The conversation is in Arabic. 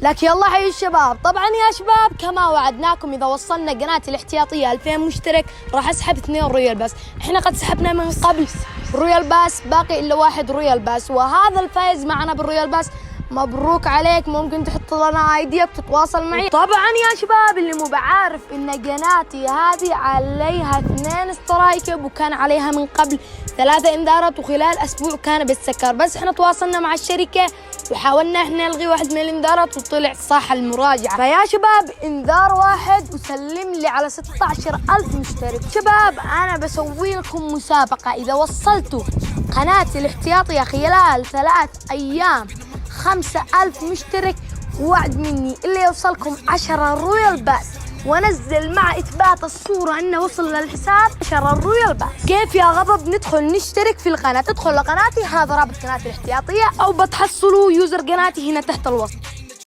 لك يلا حي الشباب. طبعا يا شباب كما وعدناكم إذا وصلنا قناتي الاحتياطية 2000 مشترك راح أسحب 2 رويال باس. إحنا قد سحبنا من قبل رويال باس، باقي إلا 1 رويال باس، وهذا الفائز معنا بالرويال باس. مبروك عليك. ممكن تحط لنا ايديك تتواصل معي. طبعا يا شباب اللي مو بعارف ان قناتي هذه عليها 2 سترايكب وكان عليها من قبل 3 انذارات، وخلال اسبوع كان بالسكر، بس احنا تواصلنا مع الشركة وحاولنا احنا نلغي واحد من الانذارات وطلع صح المراجعة. فيا شباب انذار واحد وسلم لي على 16,000 مشترك. شباب انا بسوي لكم مسابقة، اذا وصلتوا قناتي الاحتياطية خلال 3 ايام 5,000 مشترك، وعد مني اللي يوصلكم 10 رويال باس ونزل مع إثبات الصورة أنه وصل للحساب 10 رويال باس. كيف يا غضب؟ ندخل نشترك في القناة، تدخل لقناتي، هذا رابط قناتي الاحتياطية، أو بتحصلوا يوزر قناتي هنا تحت الوصف.